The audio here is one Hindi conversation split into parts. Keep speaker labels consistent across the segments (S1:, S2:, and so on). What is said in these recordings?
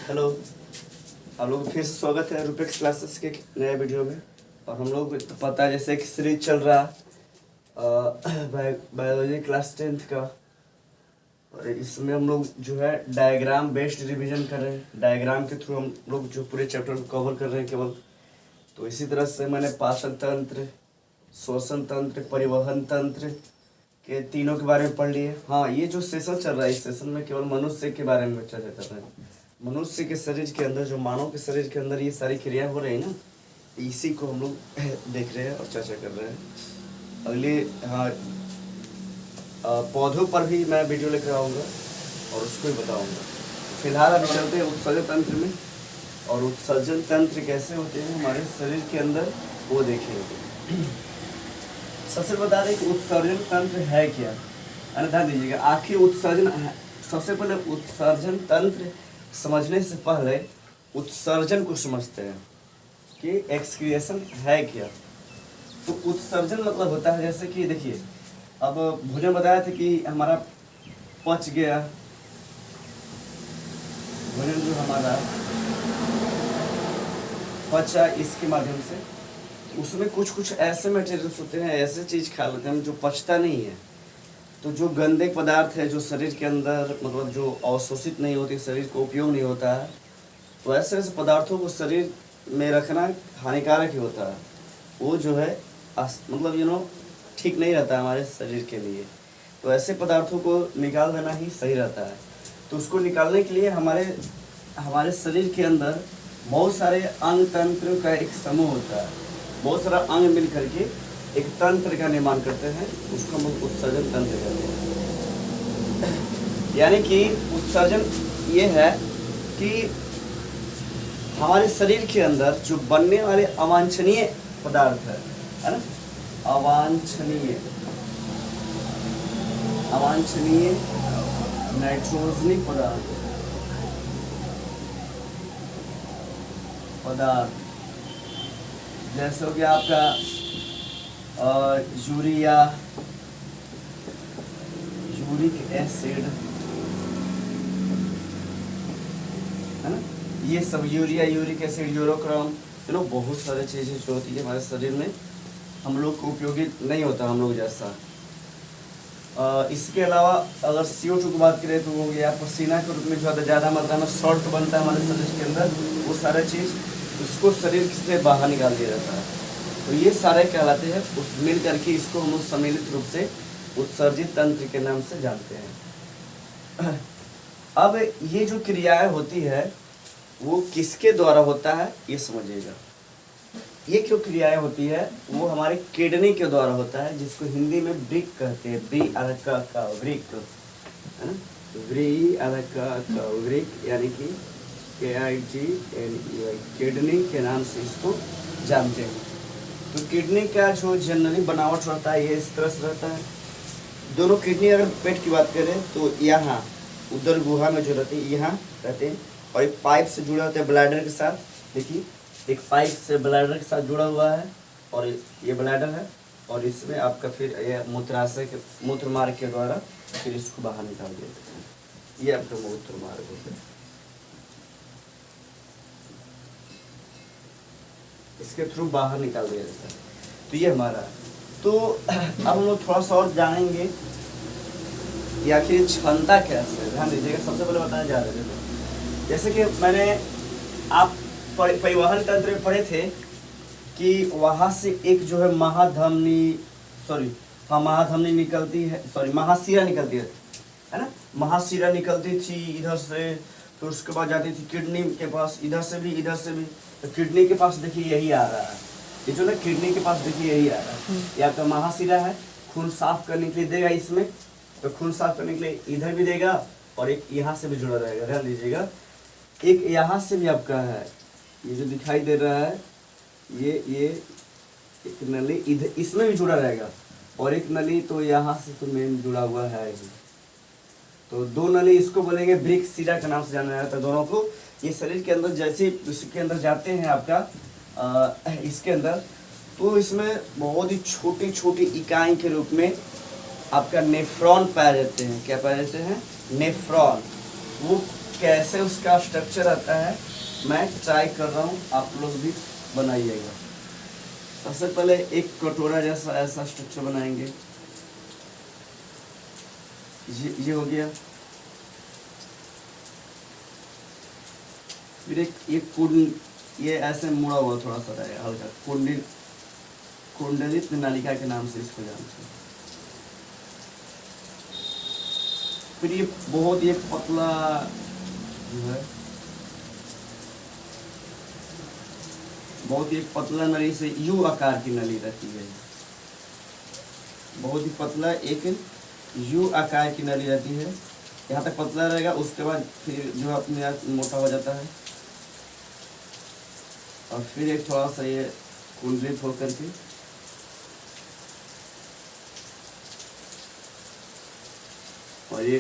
S1: हेलो, आप लोग फिर से स्वागत है रूपेक्स क्लासेस के नए वीडियो में। और हम लोग को तो पता है जैसे एक सीरीज चल रहा बायोलॉजी क्लास 10th का। और इसमें हम लोग जो है डायग्राम बेस्ड रिवीजन कर रहे हैं। डायग्राम के थ्रू हम लोग जो पूरे चैप्टर को कवर कर रहे हैं केवल। तो इसी तरह से मैंने पाचन तंत्र, श्वसन तंत्र, परिवहन तंत्र के तीनों के बारे में पढ़ लिए। हाँ, ये जो सेशन चल रहा है, इस सेशन में केवल मनुष्य के बारे में चर्चा कर रहे हैं। मनुष्य के शरीर के अंदर, जो मानव के शरीर के अंदर ये सारी क्रियाएं हो रही है ना, इसी को हम लोग देख रहे हैं और चर्चा कर रहे हैं। अगले हाँ पौधों पर भी मैं वीडियो लेकर आऊँगा और उसको ही बताऊँगा। फिलहाल अभी चलते हैं उत्सर्जन तंत्र में। और उत्सर्जन तंत्र कैसे होते हैं हमारे शरीर के अंदर, वो देखेंगे। सबसे बता दें कि उत्सर्जन तंत्र है क्या, ध्यान दीजिएगा। आखिर उत्सर्जन, सबसे पहले उत्सर्जन तंत्र समझने से पहले उत्सर्जन को समझते हैं कि एक्सक्रिएशन है क्या। तो उत्सर्जन मतलब होता है, जैसे कि देखिए, अब भोजन बताया था कि हमारा पच गया, भोजन जो हमारा पचा इसके माध्यम से, उसमें कुछ कुछ ऐसे मटेरियल्स होते हैं, ऐसे चीज़ खा लेते हैं हम जो पचता नहीं है। तो जो गंदे पदार्थ है जो शरीर के अंदर, मतलब जो अवशोषित नहीं होती, शरीर को उपयोग नहीं होता है, तो ऐसे ऐसे पदार्थों को शरीर में रखना हानिकारक ही होता है। वो जो है मतलब ठीक नहीं रहता है हमारे शरीर के लिए। तो ऐसे पदार्थों को निकाल देना ही सही रहता है। तो उसको निकालने के लिए हमारे शरीर के अंदर बहुत सारे अंग तंत्र का एक समूह होता है। बहुत सारा अंग मिल करके एक तंत्र का निर्माण करते हैं, उसको हम उत्सर्जन तंत्र कहते हैं। यानी कि उत्सर्जन ये है कि हमारे शरीर के अंदर जो बनने वाले अवांछनीय पदार्थ है ना, अवांछनीय नाइट्रोजनिक पदार्थ जैसे हो गया आपका यूरिया, यूरिक एसिड, है ना, ये सब यूरिया, यूरिक एसिड, यूरोक्रम, बहुत सारे चीज़ें जो होती है हमारे शरीर में, हम लोग को उपयोगी नहीं होता हम लोग जैसा। इसके अलावा अगर CO2 की बात करें तो हो गया पसीना के रूप में जो ज़्यादा मात्रा में सॉल्ट बनता है हमारे शरीर के अंदर, वो सारा चीज़ उसको शरीर से बाहर निकाल दिया जाता है। तो ये सारे कहलाते हैं, मिल करके इसको हम लोग सम्मिलित रूप से उत्सर्जित तंत्र के नाम से जानते हैं। अब ये जो क्रियाएं होती है वो किसके द्वारा होता है ये समझिएगा। ये जो क्रियाएं होती है वो हमारे किडनी के द्वारा होता है, जिसको हिंदी में वृक्क कहते हैं। वृक्क, है ना, वृक्क यानी कि KIDNEY, किडनी के नाम से इसको जानते हैं। तो किडनी का जो जनरली बनावट रहता है ये इस तरह से रहता है। दोनों किडनी, अगर पेट की बात करें तो यहाँ उदर गुहा में जो रहते हैं यहाँ रहते हैं, और एक पाइप से जुड़े होते हैं ब्लैडर के साथ। देखिए, एक पाइप से ब्लैडर के साथ जुड़ा हुआ है और ये ब्लैडर है, और इसमें आपका फिर ये मूत्र मार्ग के द्वारा फिर इसको बाहर निकाल दिया जाता है। ये आपका मूत्र मार्ग होता है, इसके थ्रू बाहर निकाल दिया जाता है। तो ये हमारा, तो अब हम लोग थोड़ा सा और जानेंगे कि आखिर क्षमता क्या है। ध्यान दीजिएगा, सबसे पहले बताया जा रहा है, जैसे कि मैंने आप परिवहन तंत्र में पढ़े थे कि वहाँ से एक जो है महाधमनी निकलती है, महाशिरा निकलती है ना, महाशिरा निकलती थी इधर से, तो उसके बाद जाती थी किडनी के पास, इधर से भी। तो किडनी के पास देखिए यही आ रहा है, ये जो ना किडनी के पास देखिए यही आ रहा है, ये आपका महाशिरा है। खून साफ करने के लिए देगा इसमें, तो खून साफ करने के लिए इधर भी देगा, और एक यहाँ से भी जुड़ा रहेगा। ध्यान दीजिएगा, एक यहाँ से भी आपका है, ये जो दिखाई दे रहा है, ये एक नली इधर इसमें भी जुड़ा रहेगा, और एक नली तो यहाँ से तो मेन जुड़ा हुआ है ही। तो दो नली, इसको बोलेंगे वृक्क शिरा के नाम से जाना जाता है दोनों को। ये शरीर के अंदर जैसे इसके अंदर जाते हैं आपका इसके अंदर, तो इसमें बहुत ही छोटी छोटी इकाई के रूप में आपका नेफ्रॉन पाए जाते हैं। क्या पाए जाते हैं? नेफ्रॉन। वो कैसे उसका स्ट्रक्चर आता है मैं ट्राई कर रहा हूँ, आप लोग भी बनाइएगा। सबसे पहले एक कटोरा जैसा ऐसा स्ट्रक्चर बनाएंगे। ये हो गया। फिर एक ये कुंड, ये ऐसे मुड़ा हुआ थोड़ा सा रहेगा हल्का, कुंडलित नालिका के नाम से इसको जानते हैं। फिर ये बहुत ये पतला जो है, बहुत ही पतला नली से यू आकार की नली रहती है, बहुत ही पतला एक यू आकार की नली रहती है। यहाँ तक पतला रहेगा, उसके बाद फिर जो अपने आप मोटा हो जाता है और फिर एक थोड़ा सा ये कुंडलित होकर के और ये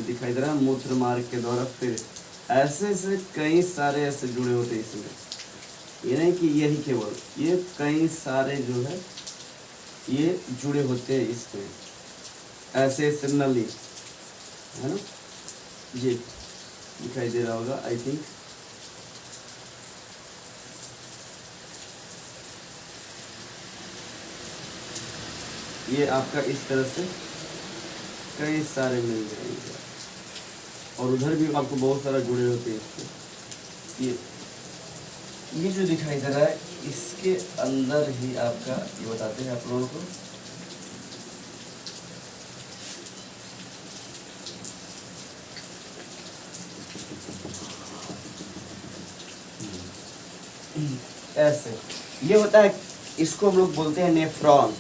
S1: दिखाई दे रहा है मूत्र मार्ग के द्वारा। फिर ऐसे ऐसे कई सारे ऐसे जुड़े होते हैं इसमें, ये नहीं कि यही केवल, ये कई सारे जो है ये जुड़े होते हैं इसमें, ऐसे ऐसे नली है ना, ये दिखाई दे रहा होगा आई थिंक। ये आपका इस तरह से कई सारे मिल जाएंगे और उधर भी आपको बहुत सारा जुड़े होते हैं इसके। ये जो दिखाई दे रहा है इसके अंदर ही आपका ये बताते हैं आप लोगों को, ऐसे ये होता है, इसको हम लोग बोलते हैं नेफ्रॉन।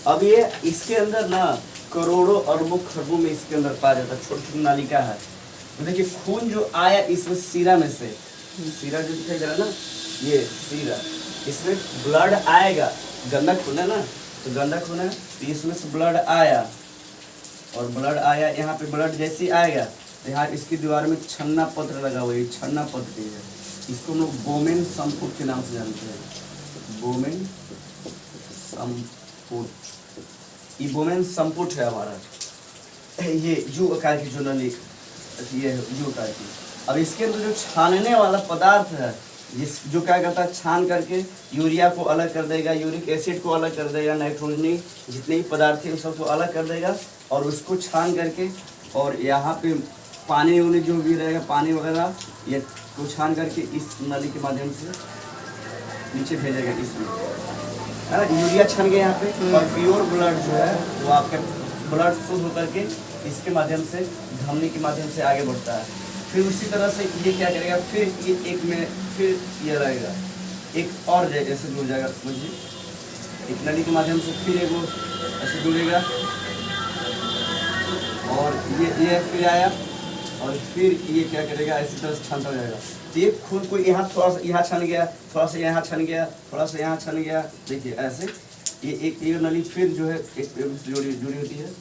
S1: अब ये इसके अंदर ना करोड़ों अरबों खरबों में इसके अंदर पाया जाता है, छोटी छोटी नालिका है। तो देखिए खून जो आया इसमें सीरा में से, सीरा जो दिखाई दे रहा है ना, ये सीरा, इसमें ब्लड आएगा, गंदा खून है ना, तो गंदा खून है तो इसमें से ब्लड आया और ब्लड आया, यहाँ पे ब्लड जैसे ही आएगा तो यहाँ इसकी दीवार में छन्ना पत्र लगा हुआ है, छन्ना पत्र है, इसको हम लोग बोमेन संपुट के नाम से जानते हैं। बोमेन संपुट, ये बोमेन संपुट है हमारा, ये यू आकार की जो नली, ये यू आकार की। अब इसके अंदर जो छानने वाला पदार्थ है, जिस जो क्या करता है छान करके यूरिया को अलग कर देगा, यूरिक एसिड को अलग कर देगा, नाइट्रोजनी जितने भी पदार्थ हैं उन सबको अलग कर देगा और उसको छान करके और यहाँ पे पानी उनी जो भी रहेगा पानी वगैरह ये को छान करके इस नली के माध्यम से नीचे भेजेगा इसमें, है ना। यूरिया छन गया यहाँ पे और प्योर ब्लड जो है वो आपका ब्लड शुद्ध होकर के इसके माध्यम से धमनी के माध्यम से आगे बढ़ता है। फिर उसी तरह से ये क्या करेगा, फिर ये एक में फिर ये रहेगा एक और ऐसे जुड़ जाएगा, समझिए एक नली के माध्यम से फिर एक वो ऐसे जुड़ेगा और ये फिर आया और फिर ये क्या करेगा इसी तरह से छानता जाएगा। तो ये खून को यहाँ थोड़ा सा यहाँ छन गया, थोड़ा सा यहाँ छन गया, थोड़ा सा यहाँ छन गया, देखिए ऐसे ये एक नली फिर जो है एक जुड़ी होती है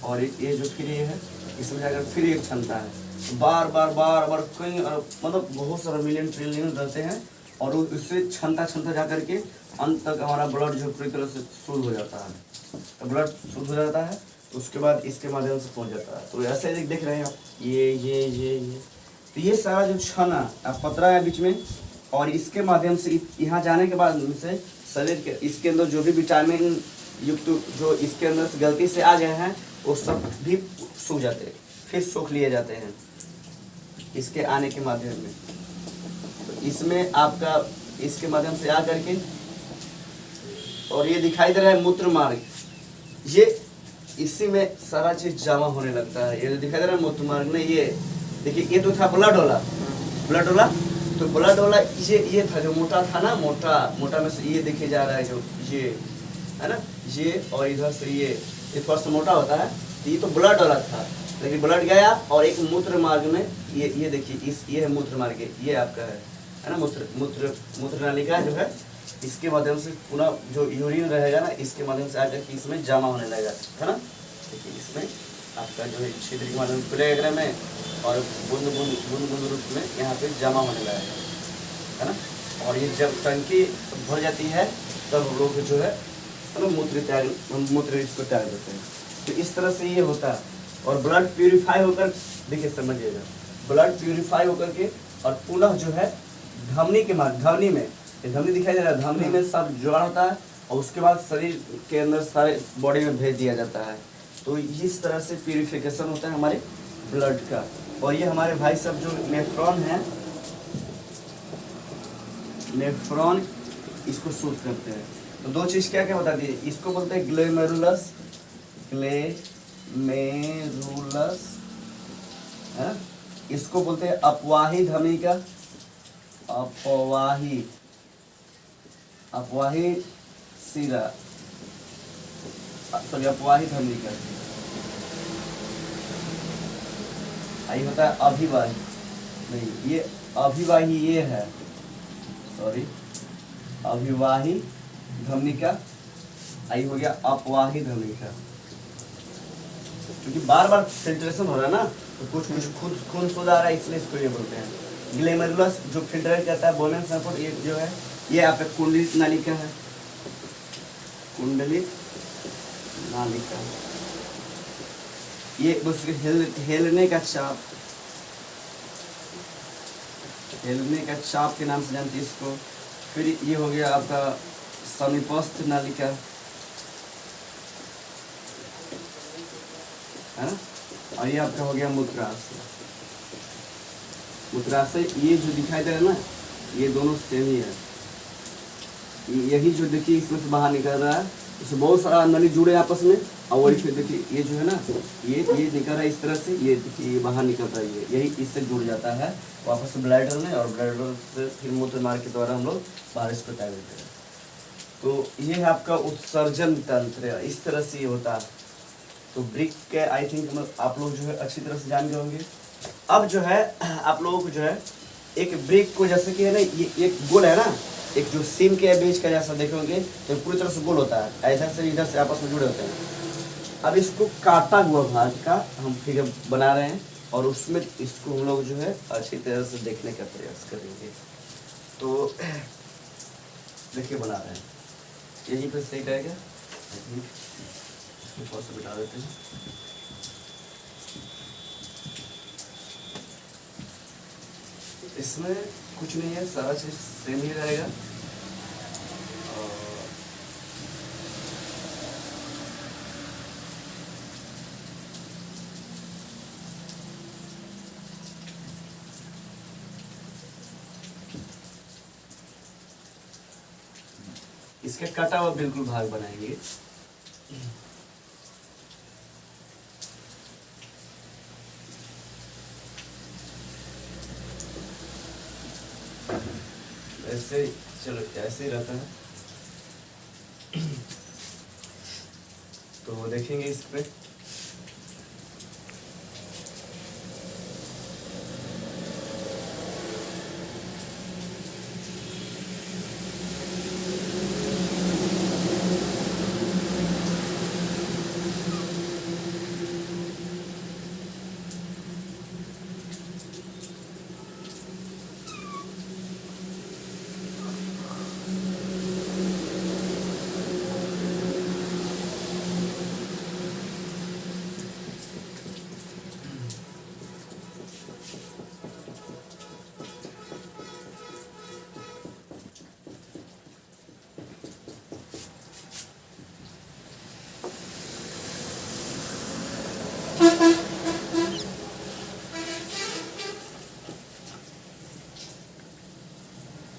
S1: और एक ये जो फिर ये है इसमें जाकर फिर एक छनता है। तो बार बार कई मतलब बहुत सारा मिलियन ट्रिलियन रहते हैं और उससे छनता जा करके अंत तक हमारा ब्लड जो पूरी तरह से शुद्ध हो जाता है, तो ब्लड शुद्ध हो जाता है उसके बाद इसके माध्यम से पहुंच जाता है। तो ऐसे देख रहे हैं आप, ये तो ये सारा जो छना पतरा है बीच में और इसके माध्यम से यहाँ जाने के बाद से शरीर के इसके अंदर जो भी विटामिन युक्त जो इसके अंदर से गलती से आ गए हैं वो सब भी सूख जाते हैं, फिर सूख लिए जाते हैं इसके आने के माध्यम में। तो इसमें आपका इसके माध्यम से आ करके और ये दिखाई दे रहा है मूत्र मार्ग, ये इसी में सारा चीज जमा होने लगता है। ये जो दिखाई दे रहा है मूत्र मार्ग में, ये देखिए ये तो था ब्लड वाला, तो ब्लड वाला ये था जो मोटा था ना, मोटा में से ये देखे जा रहा है जो ये है ना, ये और इधर से ये थोड़ा सा मोटा होता है, तो ये तो ब्लड वाला था। लेकिन ब्लड गया और एक मूत्र मार्ग में ये देखिए ये है मूत्र मार्ग, ये आपका है ना मूत्र नालिका जो है, इसके माध्यम से पूरा जो यूरिन रहेगा ना इसके माध्यम से आकर के इसमें जमा होने लगेगा, है ना। देखिए इसमें आपका जो है छिद्र के माध्यम से में और बूंद रूप में यहाँ पे जमा होने लगेगा, है ना। और ये जब टंकी भर जाती है तब लोग जो है मूत्र इसको त्याग देते हैं। तो इस तरह से ये होता है और ब्लड प्यूरिफाई होकर देखिए समझिएगा ब्लड प्यूरिफाई होकर के और पुनः जो है धमनी के माध्यम, धमनी में, ये धमनी दिखाई दे रहा है, धमनी में सब जुड़ा होता है और उसके बाद शरीर के अंदर सारे बॉडी में भेज दिया जाता है। तो इस तरह से प्यूरिफिकेशन होता है हमारे ब्लड का। और ये हमारे भाई साहब जो नेफ्रॉन है, नेफ्रॉन इसको सूट करते हैं। तो दो चीज़ क्या क्या बता दी, इसको बोलते हैं ग्लोमेरुलस, ग्लोमेरुलस है, इसको बोलते हैं अपवाही धमनी का, अपवाही, अपवाही सिरा, सॉरी अपवाही धमनी का। आई होता है अभिवाही, नहीं ये अभिवाही ये है, सॉरी अभिवाही धमनी का, आई हो गया अपवाही धमनी का। क्योंकि बार बार फिल्ट्रेशन हो रहा है ना, तो कुछ कुछ खुद खून सूद आ रहा है, इसलिए इसको ये बोलते हैं। ग्लोमेरुलस जो फिल्ट्रेट करता है बोलन सपोर्ट, ये जो है ये आपका कुंडलित नालिका है, कुंडलित नालिका, ये उसके हेलने का चाप, हेलने का चाप के नाम से जानते हैं इसको। फिर ये हो गया आपका समीपस्थ नालिका, है ना, और ये आपका हो गया मूत्राशय। मूत्राशय ये जो दिखाई दे रहा है ना, ये दोनों सेम ही है। यही जो देखिए इसमें से बाहर निकल रहा है, इसमें बहुत सारा नली जुड़े आपस में, और वही फिर देखिए ये जो है ना, ये निकल रहा है इस तरह से, ये देखिए ये बाहर निकल रहा है, यही इससे जुड़ जाता है वापस से ब्लैडर में, और ब्लैडर से फिर मूत्र मार्ग के द्वारा हम लोग बाहर इसको टाइम देते हैं। तो ये है आपका उत्सर्जन तंत्र, इस तरह से ये होता है। तो ब्रिक के आई थिंक आप लोग जो है अच्छी तरह से जान गए होंगे। अब जो है आप लोगों को जो है एक ब्रिक को, जैसे कि है ना, ये एक गोल है ना, एक जो सिम के बीच का जैसा देखोगे तो पूरी तरह से गोल होता है, इधर से इधर से आपस में जुड़े होते हैं। अब इसको काटा हुआ भाग का हम फिगर बना रहे हैं, और उसमें इसको हम लोग जो है अच्छी तरह से देखने का प्रयास करेंगे। तो देखिए बना रहे हैं, यहीं पर सही रहेगा, इसको थोड़ा सा बिठा देते हैं। इसमें कुछ नहीं है, सारा चीज सेम ही रहेगा। इसका कटा हुआ बिल्कुल भाग बनाएंगे। ऐसे चलो ऐसे ही रहता है। तो देखेंगे इस पे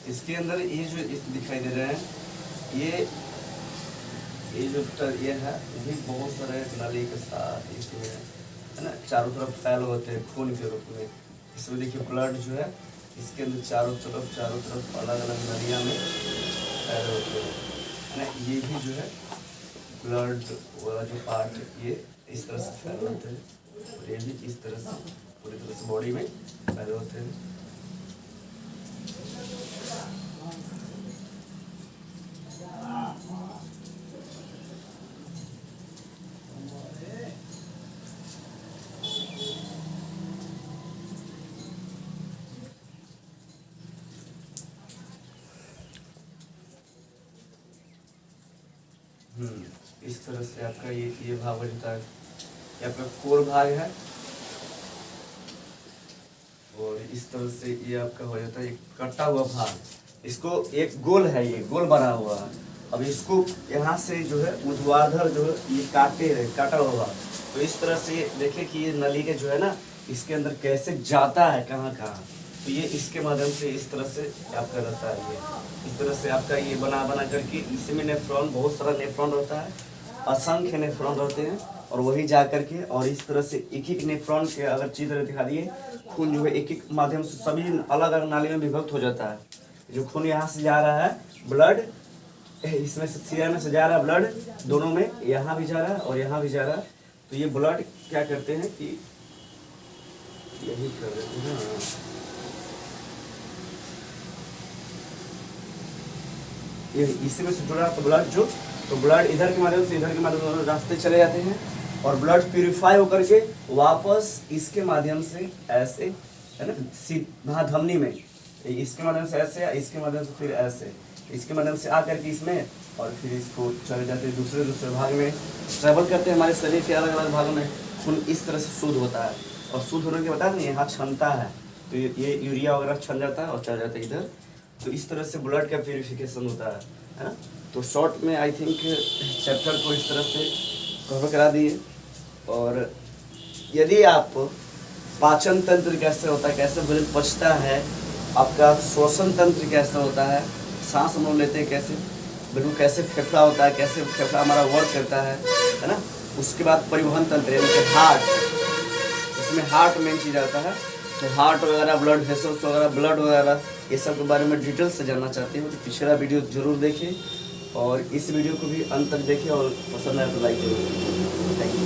S1: इसके अंदर ये जो दिखाई दे रहे हैं, ये जो ये है, ये बहुत सारे नाली के साथ इसमें है ना, चारों तरफ फैल होते हैं खून के रूप में। इसमें देखिए ब्लड जो है इसके अंदर चारों तरफ अलग अलग नलियाँ में फैल होते हैं, है ना। ये भी जो है ब्लड वाला जो पार्ट ये इस तरह से फैल होते हैं, और ये भी इस तरह से पूरी तरह से बॉडी में फैल होते हैं। इस तरह से आपका ये भाग बनता है, ये आपका कोर भाग है। इस तरह से ये आपका हो जाता है एक कटा हुआ भाग। इसको एक गोल है, ये गोल बना हुआ है। अब इसको यहाँ से जो है ऊर्ध्वाधर जो है ये काटा हुआ। तो इस तरह से देखिए कि ये नली के जो है ना इसके अंदर कैसे जाता है कहाँ कहाँ। तो ये इसके माध्यम से इस तरह से आपका रहता है। ये इस तरह से आपका ये बना करके इसमें नेफ्रॉन, बहुत सारा नेफ्रॉन रहता है, असंख्य नेफ्रॉन रहते हैं। और वही जा करके और इस तरह से एक एक नेफ्रॉन के अगर चित्र दिखा दिए, खून जो है एक एक माध्यम से सभी अलग अलग नाली में विभक्त हो जाता है। जो खून यहाँ से जा रहा है ब्लड, इसमें से सिरा में से जा रहा है ब्लड, दोनों में यहाँ भी जा रहा है और यहाँ भी जा रहा है। तो ये ब्लड क्या करते हैं कि यही कर देते हैं, ये इसी में से जुड़ा तो ब्लड जो, तो ब्लड इधर के माध्यम से इधर के माध्यम से रास्ते चले जाते हैं और ब्लड प्यूरिफाई होकर के वापस इसके माध्यम से ऐसे है ना सीधा धमनी में, इसके माध्यम से ऐसे, इसके माध्यम से फिर ऐसे, इसके माध्यम से आकर के इसमें और फिर इसको चले जाते हैं दूसरे भाग में ट्रैवल करते हैं। हमारे शरीर के अलग अलग भागों में खून इस तरह से शुद्ध होता है और शुद्ध होने के बाद नहीं यहाँ छनता है, तो ये यूरिया वगैरह छन जाता है और चल जाता है इधर। तो इस तरह से ब्लड का प्यूरिफिकेशन होता है ना। तो शॉर्ट में आई थिंक चैप्टर को इस तरह से कवर करा दिए। और यदि आप पाचन तंत्र कैसे होता है, कैसे भोजन पचता है, आपका श्वसन तंत्र कैसे होता है, सांस हम लोग लेते हैं कैसे, बिल्कुल कैसे फेफड़ा होता है, कैसे फेफड़ा हमारा वर्क करता है ना। उसके बाद परिवहन तंत्र यानी कि हार्ट, इसमें हार्ट मेन चीज़ आता है। तो हार्ट वगैरह, ब्लड वेसल्स वगैरह, ब्लड वगैरह, ये सब के बारे में डिटेल से जानना चाहते हो तो पिछला वीडियो जरूर देखें और इस वीडियो को भी अंत तक देखें और पसंद आए तो लाइक जरूर करें। Thank you.